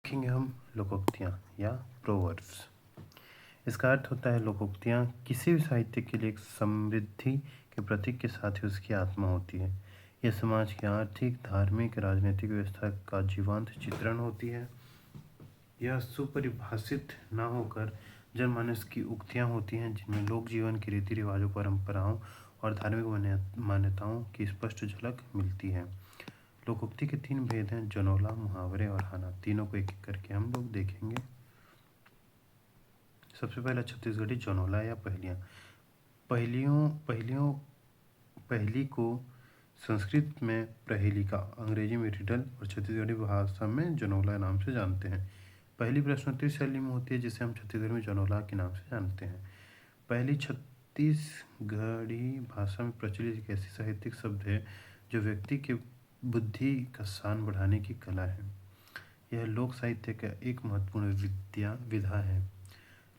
देखेंगे हम लोकोक्तियाँ या प्रोवर्ब्स। इसका अर्थ होता है लोकोक्तियाँ किसी भी साहित्य के लिए एक समृद्धि के प्रतीक के साथ ही उसकी आत्मा होती है। यह समाज की आर्थिक, धार्मिक, राजनीतिक व्यवस्था का जीवंत चित्रण होती है। यह सुपरिभाषित न होकर जनमानस की उक्तियाँ होती हैं जिनमें लोक जीवन के रीति रिवाजों, परंपराओं और धार्मिक मान्यताओं की स्पष्ट झलक मिलती है। लोकोक्ति के 3 भेद हैं: जनोला, मुहावरे और हाना। तीनों को एक एक करके हम लोग देखेंगे। सबसे पहला छत्तीसगढ़ी जनोला या पहेलियाँ। पहेली को संस्कृत में प्रहेलिका, अंग्रेजी में रिडल और छत्तीसगढ़ी भाषा में जनोला नाम से जानते हैं। पहली प्रश्नोत्तरी शैली में होती है जिसे हम छत्तीसगढ़ में जनोला के नाम से जानते हैं। पहली छत्तीसगढ़ी भाषा में प्रचलित एक ऐसी साहित्यिक शब्द है जो व्यक्ति के बुद्धि का शान बढ़ाने की कला है। यह लोक साहित्य का एक महत्वपूर्ण विधा है।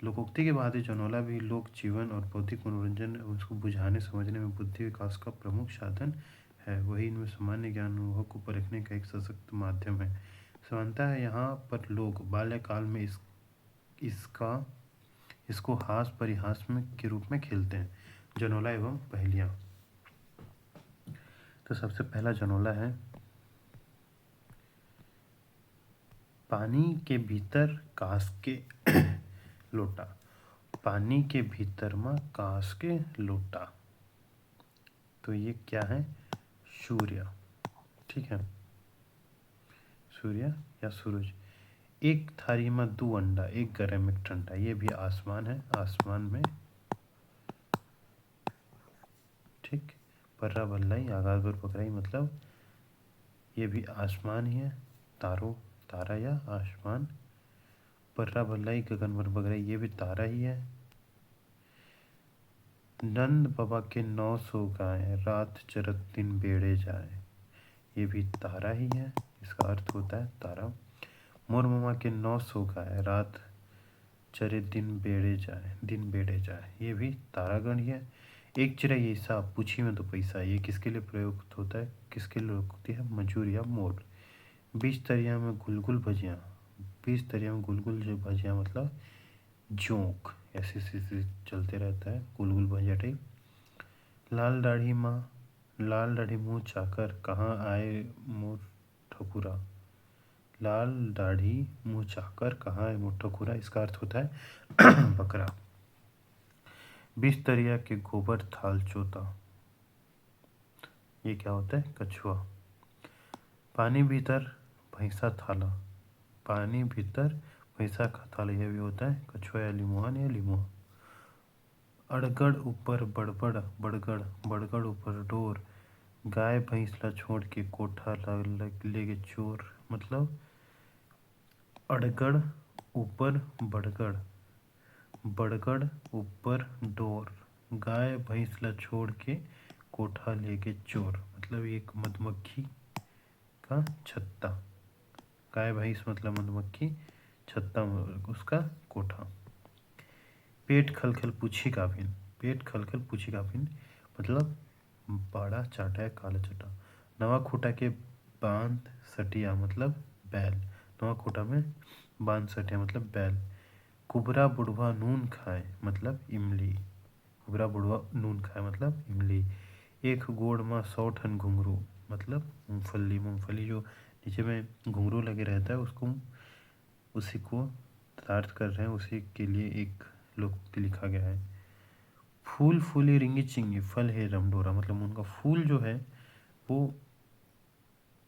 लोकोक्ति के बाद जनोला भी लोक जीवन और बौद्धिक मनोरंजन उसको बुझाने समझने में बुद्धि विकास का प्रमुख साधन है। वही इनमें सामान्य ज्ञान अनुभव को परखने का एक सशक्त माध्यम है। समानता है यहाँ पर लोग बाल्यकाल में इसको हास परिहास में के रूप में खेलते हैं। जनोला एवं पहेलियाँ। तो सबसे पहला जनोला है, पानी के भीतर कांस के लोटा। पानी के भीतर में कांस के लोटा। तो ये क्या है? सूर्य। ठीक है, सूर्य या सूरज। एक थारी में 2 अंडा, एक गरम एक ठंडा। ये भी आसमान है, आसमान में। ठीक, पर्रा बल्लाई आगाज पर पकड़ाई, मतलब ये भी आसमान ही है। तारा या आसमान। पर्रा बल्लाई गगन पर पकड़ाई, ये भी तारा ही है। नंद बाबा के 900 गाय, रात चरत दिन बेड़े जाए। ये भी तारा ही है, इसका अर्थ होता है तारा। मोर मामा के 900 गाय, रात चरे दिन बेड़े जाए। ये भी तारागण ही है। एक चिड़ै ऐसा, पूछी में तो पैसा। ये किसके लिए प्रयुक्त होता है, किसके लिए होती है? मजूर या मोर। 20 तरिया में गुलगुल भजिया। 20 तरिया में गुलगुल जो भजिया मतलब जोंक, ऐसे चलते रहता है, गुलगुल भजिया टाइप। लाल दाढ़ी मुँह चाकर, कहाँ आए मोर ठकुरा। लाल दाढ़ी मुँह चाकर, कहाँ है मोर ठकुरा। इसका अर्थ होता है बकरा। 20 तरिया के गोबर थाल चोता। ये क्या होता है? कछुआ। पानी भीतर भैंसा थाला। पानी भीतर भैंसा का थाला, यह भी होता है कछुआ या लिमुआन या लिमुआ। अड़गड़ ऊपर बड़बड़ बड़गड़, बड़गड़ ऊपर डोर। गाय भैंस ला छोड़ के कोठा ले गे चोर। मतलब अड़गड़ ऊपर बड़गड़, बड़गड़ ऊपर डोर, गाय भैंस ला छोड़ के कोठा ले गे चोर। मतलब एक मधुमक्खी का छत्ता। गाय भैंस मतलब मधुमक्खी, छत्ता उसका कोठा। पेट खलखल पूछी काबिन। पेट खलखल पूछी काबिन मतलब बाड़ा चाटा है, काला चटा। नवा खूटा के बांध सटिया मतलब बैल। नवा खूटा में बांध सटिया मतलब बैल। कुबरा बुढ़वा नून खाए मतलब इमली। कुबरा बुढ़वा नून खाए मतलब इमली। एक गोड़ में 100 ठन घुंघरू मतलब मूंगफली। मूंगफली जो नीचे में घुंघरू लगे रहता है, उसी को तार्थ कर रहे हैं, उसी के लिए एक लोकोक्ति लिखा गया है। फूल फूले रिंगी चिंगी, फल है रमडोरा। मतलब उनका फूल जो है वो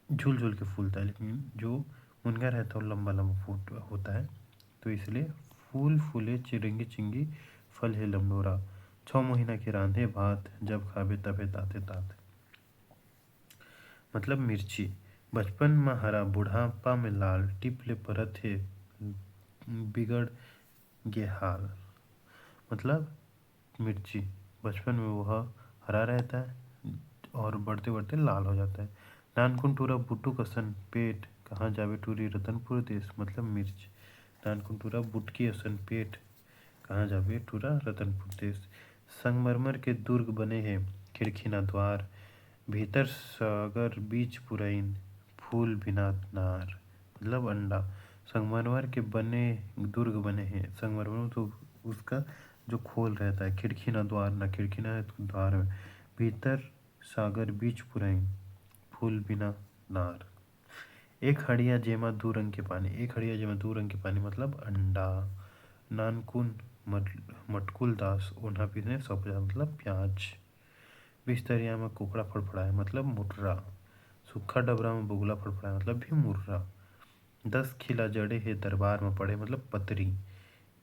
झूल झूल के फूलता है, लेकिन जो मुनगा रहता है वो लंबा लंबा फूट होता है। तो इसलिए फूल फूले चिरिंगी चिंगी, फल है लमडोरा। 6 महीना के रांधे भात, जब खाबे तबे ताते तात। मतलब मिर्ची। बचपन में हरा, बुढ़ापा में लाल। टिप ले परत है, बिगड़ गे हाल। मतलब मिर्ची बचपन में वह हरा रहता है और बढ़ते बढ़ते लाल हो जाता है। नानकुन टूरा बुट्टू कसन पेट, कहाँ जावे टूरी रतनपुर देश। मतलब मिर्च। नानकुन टूरा बुटकी असन पेट, कहाँ जावे टूरा रतनपुर देश। संगमरमर के दुर्ग बने हैं, खिड़की ना द्वार। भीतर सागर बीच पुरैन, फूल बिना नार। मतलब अंडा। संगमरमर के बने दुर्ग बने हैं। संगमरमर तो उसका जो खोल रहता है, खिड़की ना द्वार, ना खिड़की ना द्वार में, भीतर सागर बीच पुरैन, फूल बिना नार। एक हड़िया जेमा दू रंग के पानी, एक हड़िया जेमा दू रंग के पानी मतलब अंडा। नानकुन मटकुल दास ओढ़ा पीने 150 मतलब प्याज। बिस्तरिया में कुकड़ा फड़फड़ाए मतलब मुर्रा। सूखा डबरा में बुगला फड़फड़ाए मतलब भी मुर्रा। 10 खिला जड़े है दरबार में पड़े मतलब पतरी।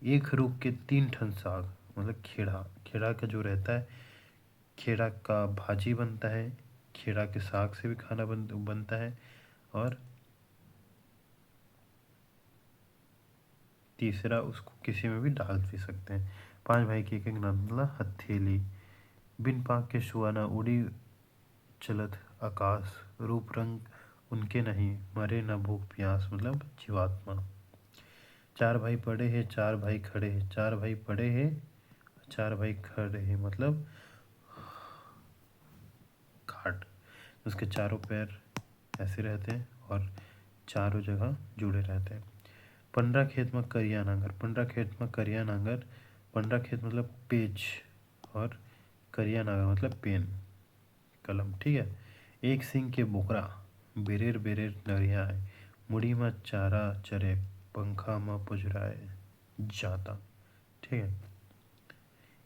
एक रूख के 3 ठन साग मतलब खेड़ा। खेड़ा का जो रहता है, खेड़ा का भाजी बनता है, खेड़ा के साग से भी खाना बनता है। और तीसरा, उसको किसी में भी डाल भी सकते हैं। 5 भाई की एक एक नंदला हथेली। बिन पाक के सुहाना उड़ी चलत आकाश। रूप रंग उनके नहीं, मरे न भूख प्यास मतलब जीवात्मा। 4 भाई पड़े हैं, 4 भाई खड़े हैं, 4 भाई पड़े हैं, 4 भाई खड़े हैं मतलब खाट। उसके चारों पैर ऐसे रहते हैं और चारों जगह जुड़े रहते हैं। 15 खेत में करिया नांगर, 15 खेत में करिया नांगर। 15 खेत मतलब पेज, और करिया नांगर मतलब पेन, कलम, ठीक है। एक सिंह के बोकरा, बेरेर बेरेर नरियाए। मुड़ी में चारा चरे, पंखा में पुजराए जाता, ठीक है।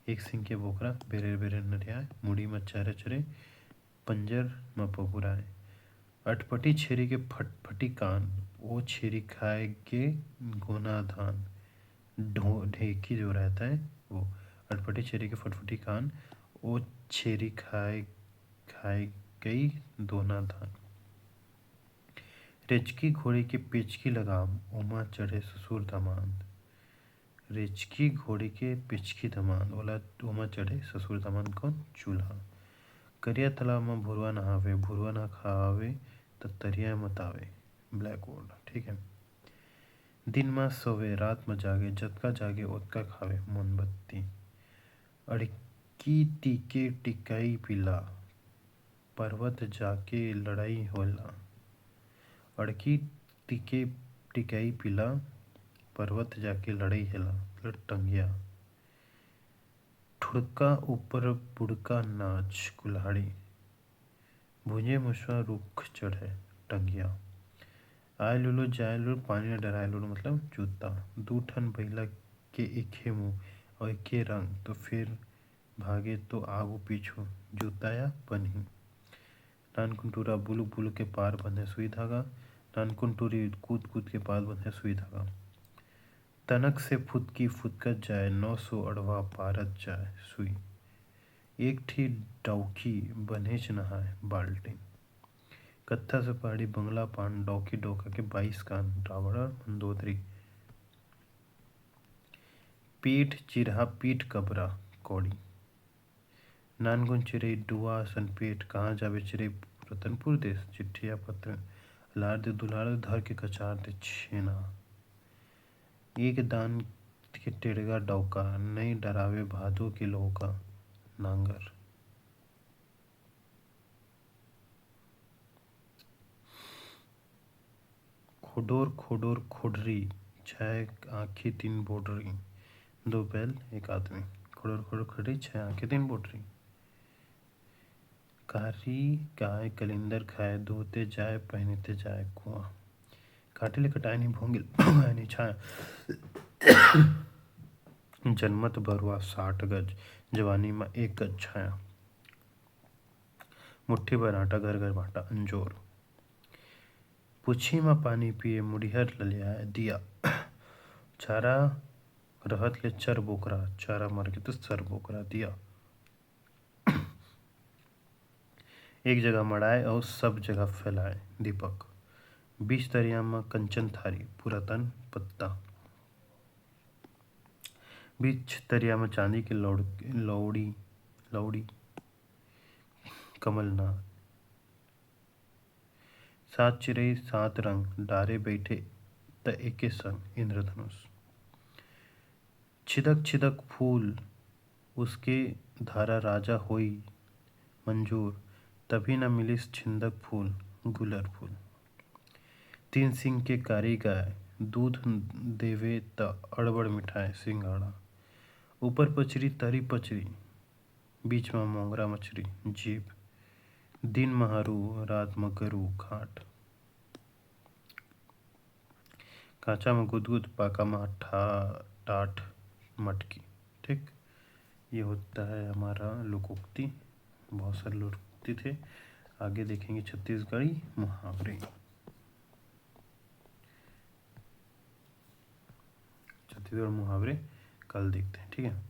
एक सिंह के बोकरा, बेरेर बेरेर नरियाए, मुड़ी में चारा चरे, पंजर में पपुराए। अटपटी छेरी के फटफटी कान, वो छेरी खाए के गोना धान। ढेकी जो रहता है वो। अटपटी छेरी के फटफटी कान, वो छेरी खाए खाए गई दोना धान। रेचकी घोड़ी के पेचकी लगाम, ओमा चढ़े ससुर दामाद। रेचकी घोड़ी के पिचकी धमान ओला ओमा चढ़े ससुर दामाद कौन? चूल्हा। करिया तालाब में भुरवा नहावे, भुरवा ना खावे त तरिया मत आवे, ब्लैक बोर्ड, ठीक है। दिन में सोवे रात में जागे, जतका जागे ओतका खावे, मोमबत्ती। अड़की टीके टिकाई पिला, पर्वत जाके लड़ाई होला। अड़की टीके टिकाई पिला, पर्वत जाके लड़ाई होला मतलब टंगिया। ठुड़का ऊपर बुड़का नाच कुल्हाड़ी। भुजे मुसवा रुख चढ़े टंगिया। आय लुलो जाय लुलो पानी न डराय लुलो मतलब जूता। 2 ठन बइला के एके मुँह और एके रंग, तो फिर भागे तो आगू पीछू जूता या पन्ही। नानकुन टूरा बुलुक बुलुक के पार बंधे सुई धागा। नानकुन टूरी कूद कूद के पार बंधे सुई धागा। तनक से फुदकी फुदकत जाए, 900 अड़वा पारत जाए सुई। एक ठी डौकी बन्हेच नहाय बाल्टी। कत्था से पहाड़ी बंगला पान, डौकी डोका के 22 कान, रावण और मंदोदरी। पीठ चिरहा पीठ कबरा कौड़ी। नानगुन चिरई डुआ सन पेट, कहाँ जावे चिरई रतनपुर देश। चिट्ठी या पत्र। लार दे दुलार धर के कचार दे छेना। एक दान के टेढ़गा डौका, नहीं डरावे भादो के लोका, नांगर। खोडोर खोडोर खोडरी, 6 आँखें 3 बोडरी। 2 बैल 1 आदमी। खोडोर खोडोर खोडरी, 6 आँखें 3 बोडरी। कारी गाय कलिंदर खाए, धोते जाए पहनते जाए कुआं। काटिले कटाए नहीं भोंगिल नहीं छाया। जन्मत बरुआ 60 गज, जवानी में 1 गज छाया। मुट्ठी भर आटा घर घर बाटा अंजोर। पुछी में पानी पिए, मुड़िहर ललियाए दिया। चारा रहत ले चर बोकरा, चारा मर के तो सर बोकरा दिया। एक जगह मड़ाए और सब जगह फैलाए दीपक। 20 दरिया में कंचन थारी, पुरातन पत्ता। 20 दरिया में चांदी की लौड़ी लौड़ी कमलनाथ। 7 चिरई 7 रंग, डारे बैठे त एके संग, इंद्रधनुष। छिदक छिदक फूल, उसके धारा राजा होई मंजूर। तभी न मिलिस छिंदक फूल, गुलर फूल। 3 सिंह के कारी गाय, दूध देवे त अड़बड़ मिठाई सिंघाड़ा। ऊपर पचरी तरी पचरी, बीच में मोंगरा मछरी जीभ। दिन महरू रात में गरू खाट। कांचा में गुदगुद पाका में टाट मटकी। ठीक, ये होता है हमारा लोकोक्ति। बहुत सारे लोकोक्ति थे। आगे देखेंगे छत्तीसगढ़ी मुहावरे। छत्तीसगढ़ मुहावरे कल देखते हैं, ठीक है।